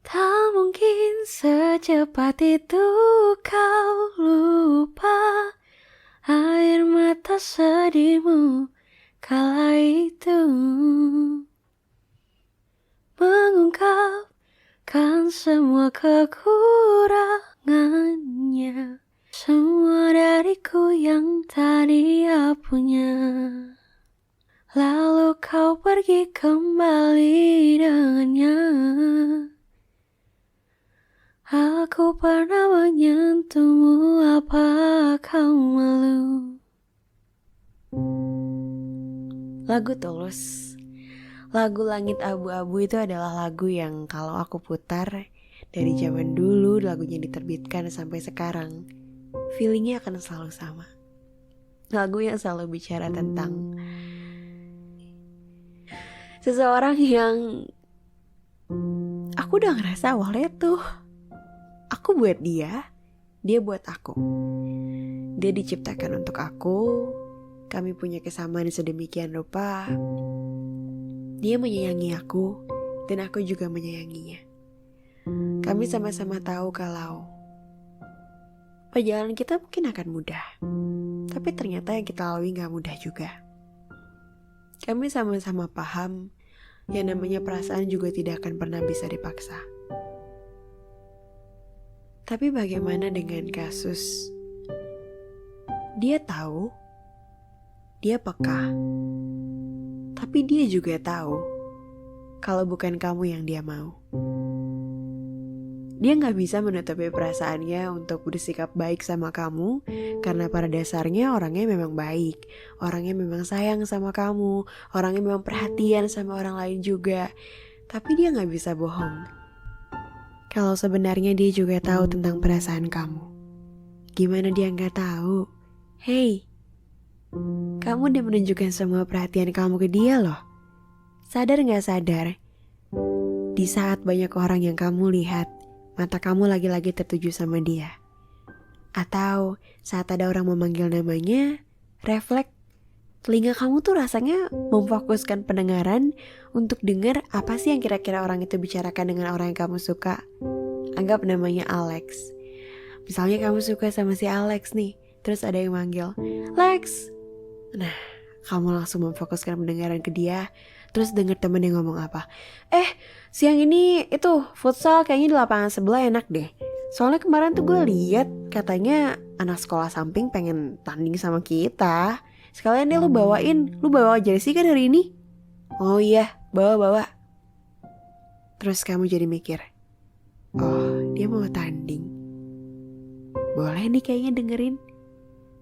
Tak mungkin secepat itu kau lupa air mata sedihmu kala itu, mengungkapkan semua kekurangannya, semua dariku yang tak dia punya. Lalu kau pergi kembali dengannya. Aku pernah menyentuhmu, apa kau malu? Lagu Tulus. Lagu Langit Abu-Abu itu adalah lagu yang kalau aku putar dari zaman dulu lagunya diterbitkan sampai sekarang, feelingnya akan selalu sama. Lagu yang selalu bicara tentang seseorang yang aku udah ngerasa awalnya tuh aku buat dia buat aku. Dia diciptakan untuk aku, kami punya kesamaan sedemikian rupa. Dia menyayangi aku, dan aku juga menyayanginya. Kami sama-sama tahu kalau perjalanan kita mungkin akan mudah, tapi ternyata yang kita lalui gak mudah juga. Kami sama-sama paham yang namanya perasaan juga tidak akan pernah bisa dipaksa. Tapi bagaimana dengan kasus dia tahu, dia peka, tapi dia juga tahu kalau bukan kamu yang dia mau. Dia gak bisa menutupi perasaannya untuk bersikap baik sama kamu, karena pada dasarnya orangnya memang baik, orangnya memang sayang sama kamu, orangnya memang perhatian sama orang lain juga. Tapi dia gak bisa bohong kalau sebenarnya dia juga tahu tentang perasaan kamu. Gimana dia gak tahu? Hey, kamu udah menunjukkan semua perhatian kamu ke dia loh. Sadar gak sadar? Di saat banyak orang yang kamu lihat, mata kamu lagi-lagi tertuju sama dia. Atau saat ada orang memanggil namanya, refleks telinga kamu tuh rasanya memfokuskan pendengaran untuk dengar apa sih yang kira-kira orang itu bicarakan dengan orang yang kamu suka. Anggap namanya Alex. Misalnya kamu suka sama si Alex nih, terus ada yang manggil, Lex. Nah, kamu langsung memfokuskan pendengaran ke dia, terus denger temen yang ngomong apa. Siang ini itu futsal kayaknya di lapangan sebelah enak deh. Soalnya kemarin tuh gue lihat katanya anak sekolah samping pengen tanding sama kita. Sekalian deh lu bawa jersey kan hari ini? Oh iya, bawa. Terus kamu jadi mikir, oh dia mau tanding, boleh nih kayaknya dengerin.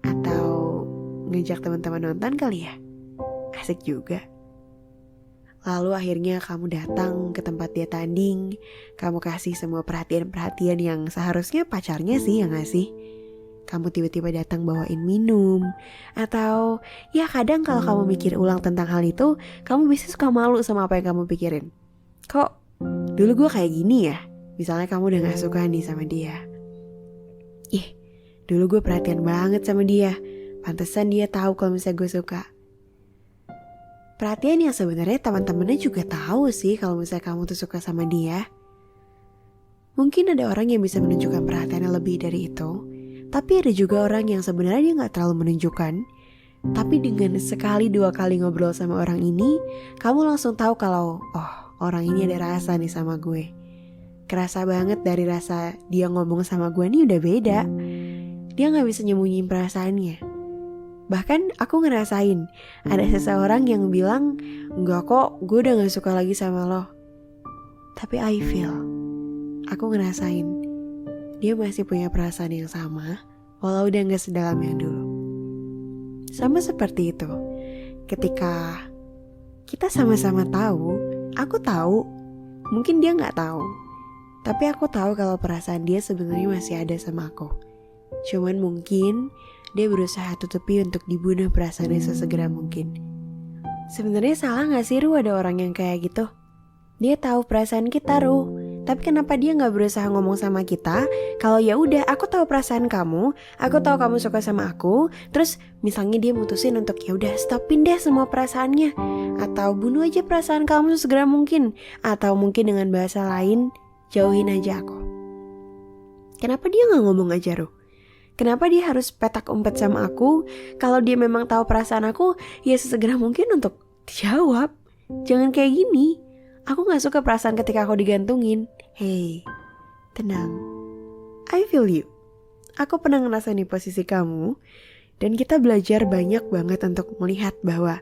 Atau ngejak teman-teman nonton kali ya, asik juga. Lalu akhirnya kamu datang ke tempat dia tanding, kamu kasih semua perhatian-perhatian yang seharusnya pacarnya sih yang ngasih. Kamu tiba-tiba datang bawain minum. Atau ya kadang kalau kamu mikir ulang tentang hal itu, kamu bisa suka malu sama apa yang kamu pikirin. Kok dulu gue kayak gini ya? Misalnya kamu udah gak suka nih sama dia. Dulu gue perhatian banget sama dia, pantesan dia tahu kalau misalnya gue suka. Perhatian yang sebenarnya teman-temannya juga tahu sih kalau misalnya kamu tuh suka sama dia. Mungkin ada orang yang bisa menunjukkan perhatiannya lebih dari itu, tapi ada juga orang yang sebenarnya dia gak terlalu menunjukkan. Tapi dengan sekali dua kali ngobrol sama orang ini, kamu langsung tahu kalau orang ini ada rasa nih sama gue. Kerasa banget dari rasa dia ngomong sama gue nih udah beda. Dia gak bisa nyembunyiin perasaannya. Bahkan aku ngerasain ada seseorang yang bilang, enggak kok, gue udah gak suka lagi sama lo. Tapi I feel, aku ngerasain dia masih punya perasaan yang sama, walau udah gak sedalam yang dulu. Sama seperti itu, ketika kita sama-sama tahu, aku tahu, mungkin dia gak tahu, tapi aku tahu kalau perasaan dia sebenarnya masih ada sama aku. Cuman mungkin dia berusaha tutupi untuk dibunuh perasaannya sesegera mungkin. Sebenarnya salah gak sih Ru ada orang yang kayak gitu? Dia tahu perasaan kita Ru, tapi kenapa dia gak berusaha ngomong sama kita? Kalau ya udah, aku tahu perasaan kamu, aku tahu kamu suka sama aku. Terus misalnya dia mutusin untuk ya udah stopin deh semua perasaannya, atau bunuh aja perasaan kamu sesegera mungkin. Atau mungkin dengan bahasa lain, jauhin aja aku. Kenapa dia gak ngomong aja, Ruh? Kenapa dia harus petak umpet sama aku? Kalau dia memang tahu perasaan aku, ya sesegera mungkin untuk dijawab. Jangan kayak gini. Aku gak suka perasaan ketika aku digantungin. Hey, tenang. I feel you. Aku pernah ngerasain di posisi kamu. Dan kita belajar banyak banget untuk melihat bahwa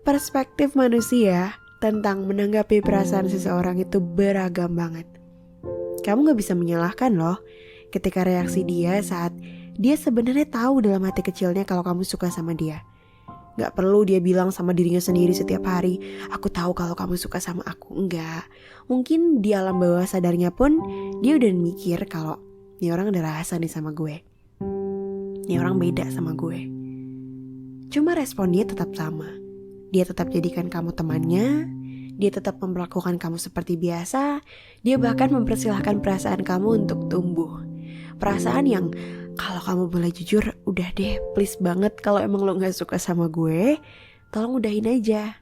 perspektif manusia tentang menanggapi perasaan seseorang itu beragam banget. Kamu gak bisa menyalahkan loh ketika reaksi dia saat dia sebenarnya tahu dalam hati kecilnya kalau kamu suka sama dia. Gak perlu dia bilang sama dirinya sendiri setiap hari, aku tahu kalau kamu suka sama aku. Enggak. Mungkin di alam bawah sadarnya pun dia udah mikir kalau ini orang ada rasa nih sama gue. Ini orang beda sama gue. Cuma respon dia tetap sama. Dia tetap jadikan kamu temannya. Dia tetap memperlakukan kamu seperti biasa. Dia bahkan mempersilahkan perasaan kamu untuk tumbuh. Perasaan yang kalau kamu boleh jujur, udah deh please banget kalau emang lo gak suka sama gue, tolong udahin aja.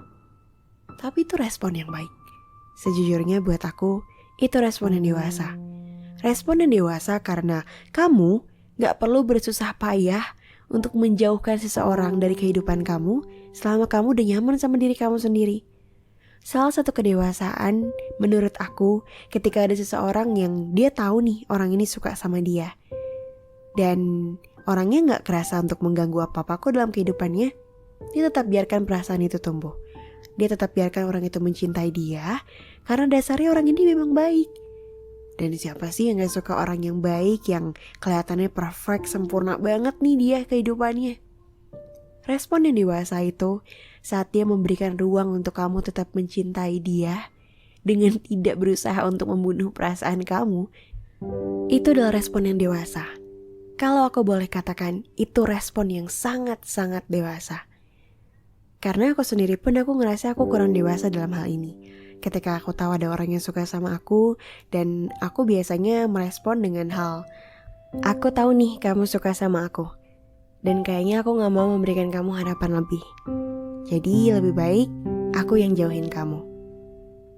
Tapi itu respon yang baik. Sejujurnya buat aku, itu respon yang dewasa. Respon yang dewasa karena kamu gak perlu bersusah payah untuk menjauhkan seseorang dari kehidupan kamu selama kamu udah nyaman sama diri kamu sendiri. Salah satu kedewasaan menurut aku ketika ada seseorang yang dia tahu nih orang ini suka sama dia. Dan orangnya gak kerasa untuk mengganggu apa-apa kok dalam kehidupannya. Dia tetap biarkan perasaan itu tumbuh. Dia tetap biarkan orang itu mencintai dia karena dasarnya orang ini memang baik. Dan siapa sih yang gak suka orang yang baik, yang kelihatannya perfect, sempurna banget nih dia kehidupannya. Respon yang dewasa itu saat dia memberikan ruang untuk kamu tetap mencintai dia dengan tidak berusaha untuk membunuh perasaan kamu. Itu adalah respon yang dewasa. Kalau aku boleh katakan, itu respon yang sangat-sangat dewasa. Karena aku sendiri pun aku ngerasa aku kurang dewasa dalam hal ini. Ketika aku tahu ada orang yang suka sama aku, dan aku biasanya merespon dengan hal, aku tahu nih kamu suka sama aku, dan kayaknya aku gak mau memberikan kamu harapan lebih. Jadi lebih baik aku yang jauhin kamu.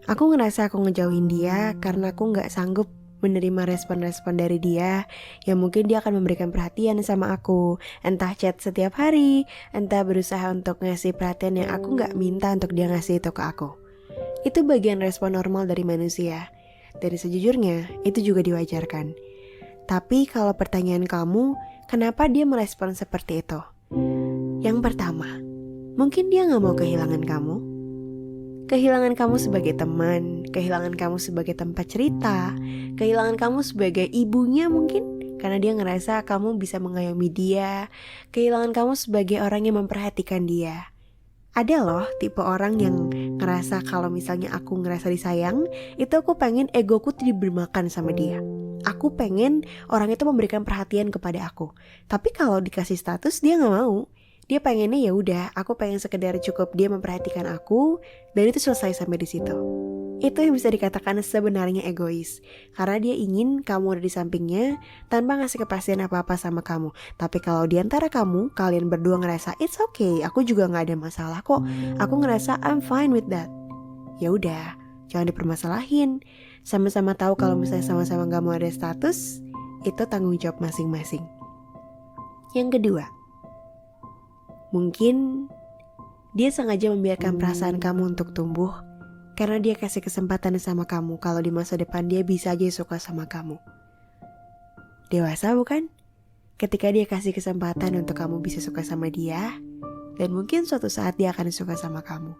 Aku ngerasa aku ngejauhin dia karena aku gak sanggup menerima respon-respon dari dia yang mungkin dia akan memberikan perhatian sama aku. Entah chat setiap hari, entah berusaha untuk ngasih perhatian yang aku gak minta untuk dia ngasih itu ke aku. Itu bagian respon normal dari manusia. Dan sejujurnya itu juga diwajarkan. Tapi kalau pertanyaan kamu, kenapa dia merespon seperti itu? Yang pertama, mungkin dia gak mau kehilangan kamu. Kehilangan kamu sebagai teman, kehilangan kamu sebagai tempat cerita, kehilangan kamu sebagai ibunya mungkin, karena dia ngerasa kamu bisa mengayomi dia, kehilangan kamu sebagai orang yang memperhatikan dia. Ada loh tipe orang yang ngerasa kalau misalnya aku ngerasa disayang, itu aku pengen egoku diberi makan sama dia. Aku pengen orang itu memberikan perhatian kepada aku. Tapi kalau dikasih status dia gak mau. Dia pengennya ya udah, aku pengen sekedar cukup dia memperhatikan aku dan itu selesai sampai di situ. Itu yang bisa dikatakan sebenarnya egois. Karena dia ingin kamu ada di sampingnya tanpa ngasih kepastian apa-apa sama kamu. Tapi kalau di antara kamu, kalian berdua ngerasa it's okay, aku juga gak ada masalah kok. Aku ngerasa I'm fine with that. Ya udah, jangan dipermasalahin. Sama-sama tahu kalau misalnya sama-sama gak mau ada status, itu tanggung jawab masing-masing. Yang kedua, mungkin dia sengaja membiarkan perasaan kamu untuk tumbuh karena dia kasih kesempatan sama kamu kalau di masa depan dia bisa aja suka sama kamu. Dewasa bukan? Ketika dia kasih kesempatan untuk kamu bisa suka sama dia, dan mungkin suatu saat dia akan suka sama kamu.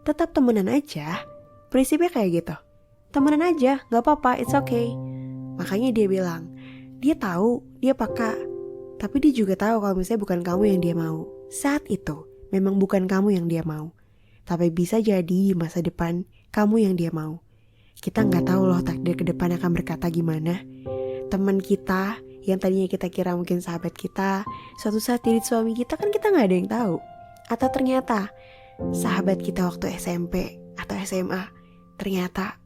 Tetap temenan aja, prinsipnya kayak gitu. Temenan aja, gak apa-apa, it's okay. Makanya dia bilang, dia tahu, dia peka, tapi dia juga tahu kalau misalnya bukan kamu yang dia mau. Saat itu, memang bukan kamu yang dia mau. Tapi bisa jadi di masa depan, kamu yang dia mau. Kita gak tahu loh takdir ke depan akan berkata gimana. Teman kita, yang tadinya kita kira mungkin sahabat kita, suatu saat jadi suami kita kan kita gak ada yang tahu. Atau ternyata, sahabat kita waktu SMP atau SMA, ternyata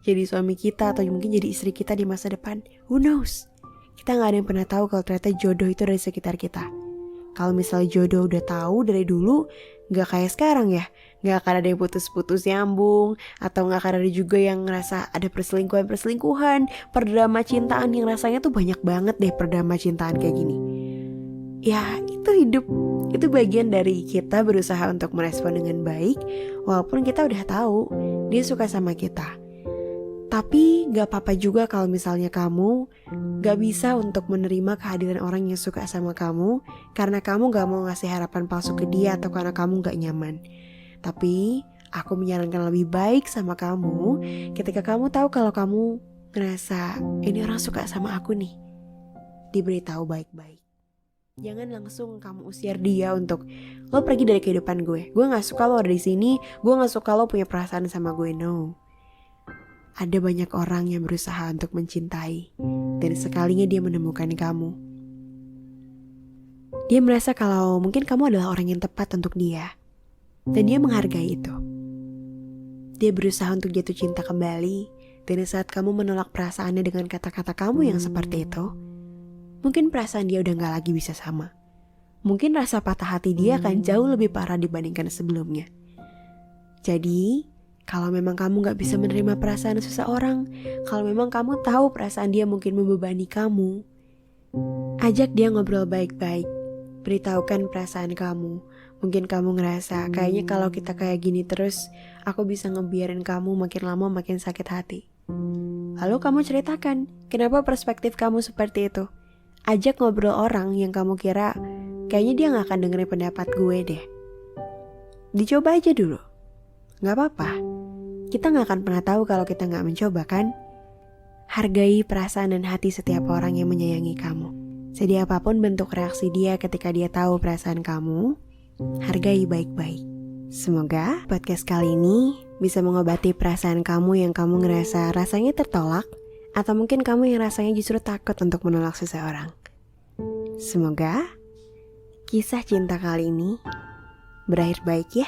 jadi suami kita atau mungkin jadi istri kita di masa depan. Who knows? Kita gak ada yang pernah tahu kalau ternyata jodoh itu dari sekitar kita. Kalau misalnya jodoh udah tahu dari dulu, Gak kayak sekarang ya, gak akan ada yang putus-putus nyambung, atau gak akan ada juga yang ngerasa ada perselingkuhan, perdrama cintaan yang rasanya tuh banyak banget deh perdrama cintaan kayak gini. Ya itu hidup, itu bagian dari kita berusaha untuk merespon dengan baik, walaupun kita udah tahu dia suka sama kita. Tapi gak apa-apa juga kalau misalnya kamu gak bisa untuk menerima kehadiran orang yang suka sama kamu karena kamu gak mau ngasih harapan palsu ke dia atau karena kamu gak nyaman. Tapi aku menyarankan lebih baik sama kamu ketika kamu tahu kalau kamu ngerasa ini orang suka sama aku nih, diberitahu baik-baik. Jangan langsung kamu usir dia untuk lo pergi dari kehidupan gue. Gue gak suka lo ada di sini, gue gak suka lo punya perasaan sama gue. No. Ada banyak orang yang berusaha untuk mencintai, dan sekalinya dia menemukan kamu, dia merasa kalau mungkin kamu adalah orang yang tepat untuk dia, dan dia menghargai itu. Dia berusaha untuk jatuh cinta kembali, dan saat kamu menolak perasaannya dengan kata-kata kamu yang seperti itu, mungkin perasaan dia udah gak lagi bisa sama. Mungkin rasa patah hati dia akan jauh lebih parah dibandingkan sebelumnya. Jadi kalau memang kamu gak bisa menerima perasaan seseorang, kalau memang kamu tahu perasaan dia mungkin membebani kamu, ajak dia ngobrol baik-baik. Beritahukan perasaan kamu. Mungkin kamu ngerasa kayaknya kalau kita kayak gini terus, aku bisa ngebiarin kamu makin lama makin sakit hati. Lalu kamu ceritakan kenapa perspektif kamu seperti itu. Ajak ngobrol orang yang kamu kira kayaknya dia gak akan dengerin pendapat gue deh. Dicoba aja dulu. Gak apa-apa, kita gak akan pernah tahu kalau kita gak mencoba kan? Hargai perasaan dan hati setiap orang yang menyayangi kamu. Jadi apapun bentuk reaksi dia ketika dia tahu perasaan kamu, hargai baik-baik. Semoga podcast kali ini bisa mengobati perasaan kamu yang kamu ngerasa rasanya tertolak, atau mungkin kamu yang rasanya justru takut untuk menolak seseorang. Semoga kisah cinta kali ini berakhir baik ya.